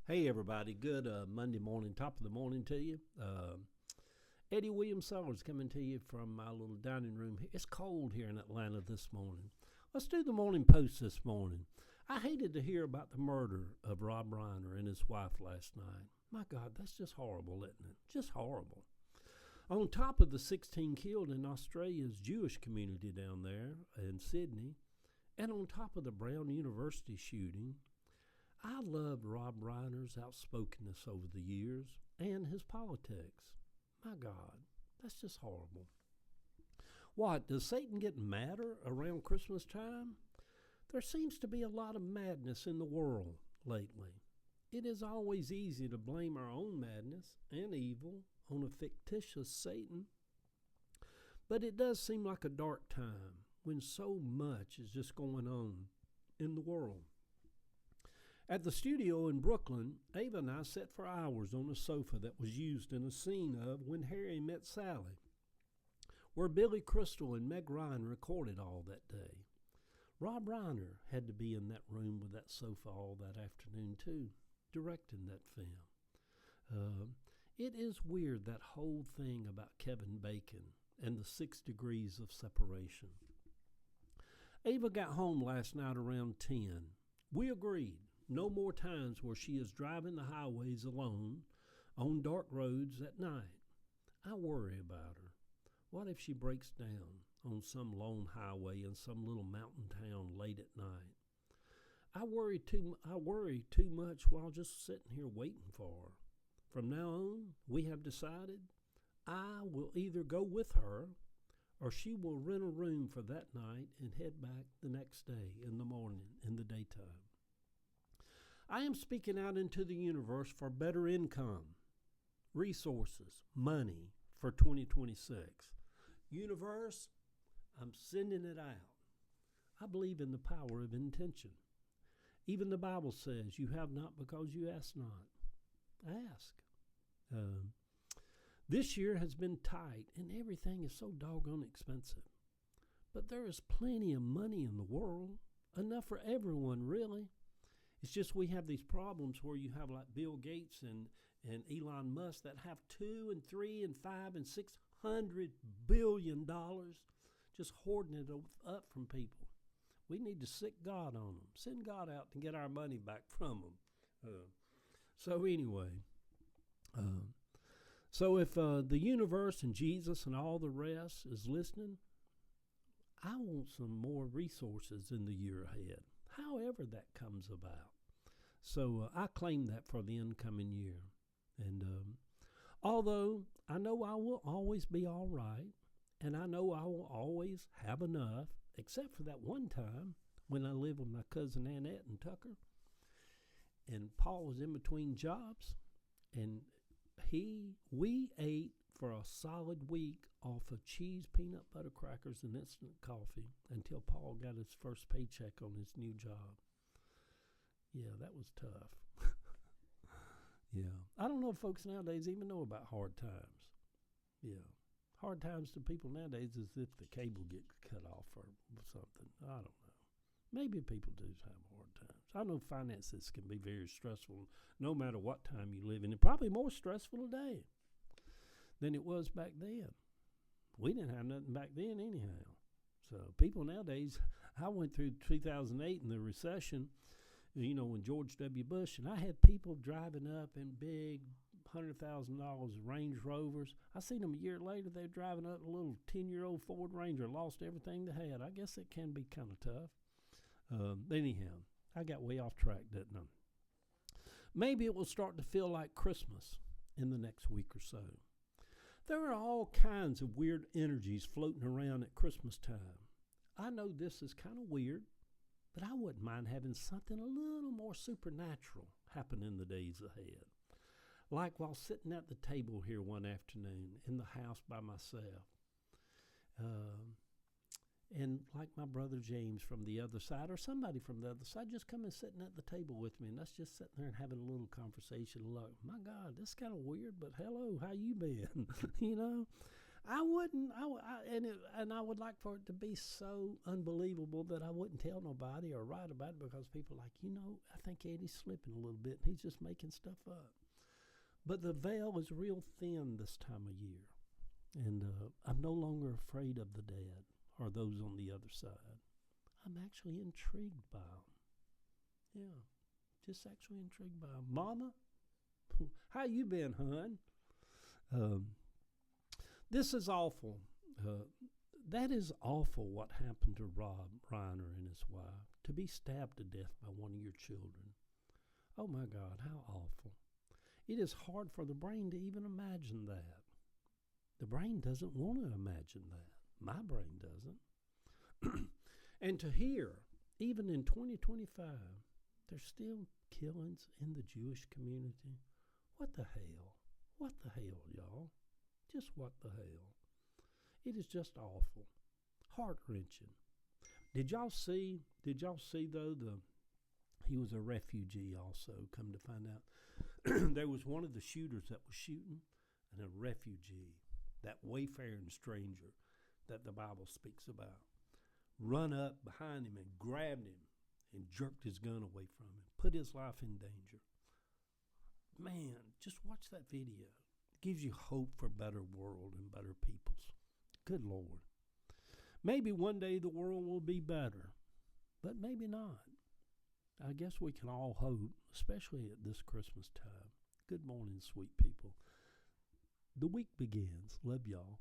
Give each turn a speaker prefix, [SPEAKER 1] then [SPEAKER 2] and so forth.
[SPEAKER 1] Hey, everybody. Good Monday morning, top of the morning to you. Eddie Williams Sellers coming to you from my little dining room. It's cold here in Atlanta this morning. Let's do the morning post this morning. I hated to hear about the murder of Rob Reiner and his wife last night. My God, that's just horrible, isn't it? Just horrible. On top of the 16 killed in Australia's Jewish community down there in Sydney, and on top of the Brown University shooting, I loved Rob Reiner's outspokenness over the years and his politics. My God, that's just horrible. What, does Satan get madder around Christmas time? There seems to be a lot of madness in the world lately. It is always easy to blame our own madness and evil on a fictitious Satan, but it does seem like a dark time when so much is just going on in the world. At the studio in Brooklyn, Ava and I sat for hours on a sofa that was used in a scene of When Harry Met Sally, where Billy Crystal and Meg Ryan recorded all that day. Rob Reiner had to be in that room with that sofa all that afternoon too, directing that film. It is weird, that whole thing about Kevin Bacon and the 6 degrees of separation. Ava got home last night around 10. We agreed. No more times where she is driving the highways alone on dark roads at night. I worry about her. What if she breaks down on some lone highway in some little mountain town late at night? I worry too much while just sitting here waiting for her. From now on, we have decided I will either go with her or she will rent a room for that night and head back the next day in the morning, in the daytime. I am speaking out into the universe for better income, resources, money for 2026. Universe, I'm sending it out. I believe in the power of intention. Even the Bible says, you have not because you ask not. Ask. This year has been tight and everything is so doggone expensive. But there is plenty of money in the world, enough for everyone really. It's just we have these problems where you have like Bill Gates and Elon Musk that have $2 and $3 and $5 and $600 billion just hoarding it up from people. We need to sick God on them, send God out to get our money back from them. So if the universe and Jesus and all the rest is listening, I want some more resources in the year ahead, however that comes about. So I claim that for the incoming year. And although I know I will always be all right, and I know I will always have enough, except for that one time when I lived with my cousin Annette and Tucker, and Paul was in between jobs, and we ate for a solid week off of cheese, peanut butter crackers, and instant coffee until Paul got his first paycheck on his new job. Yeah, that was tough. Yeah. I don't know if folks nowadays even know about hard times. Yeah. Hard times to people nowadays is if the cable gets cut off or something. I don't know. Maybe people do have hard times. I know finances can be very stressful no matter what time you live in. And probably more stressful today than it was back then. We didn't have nothing back then anyhow. So people nowadays, I went through 2008 and the recession, when George W. Bush, and I had people driving up in big $100,000 Range Rovers. I seen them a year later, they're driving up a little 10-year-old Ford Ranger, lost everything they had. I guess it can be kind of tough. Anyhow, I got way off track, didn't I? Maybe it will start to feel like Christmas in the next week or so. There are all kinds of weird energies floating around at Christmas time. I know this is kind of weird, but I wouldn't mind having something a little more supernatural happen in the days ahead. Like while sitting at the table here one afternoon in the house by myself. And like my brother James from the other side or somebody from the other side just come and sitting at the table with me and us just sitting there and having a little conversation. Like, my God, this is kind of weird, but hello, how you been? I wouldn't. And I would like for it to be so unbelievable that I wouldn't tell nobody or write about it because people are like, I think Eddie's slipping a little bit. And he's just making stuff up. But the veil is real thin this time of year, and I'm no longer afraid of the dead or those on the other side. I'm actually intrigued by them. Yeah, just actually intrigued by them. Mama, how you been, hon? This is awful. That is awful what happened to Rob Reiner and his wife, to be stabbed to death by one of your children. Oh my God, how awful. It is hard for the brain to even imagine that. The brain doesn't want to imagine that. My brain doesn't. And to hear, even in 2025, there's still killings in the Jewish community. What the hell? What the hell, y'all? Just what the hell? It is just awful. Heart-wrenching. Did y'all see though, he was a refugee also, come to find out. There was one of the shooters that was shooting, and a refugee, that wayfaring stranger that the Bible speaks about, run up behind him and grabbed him and jerked his gun away from him, put his life in danger. Man, just watch that video. It gives you hope for a better world and better peoples. Good Lord. Maybe one day the world will be better, but maybe not. I guess we can all hope, especially at this Christmas time. Good morning, sweet people. The week begins. Love y'all.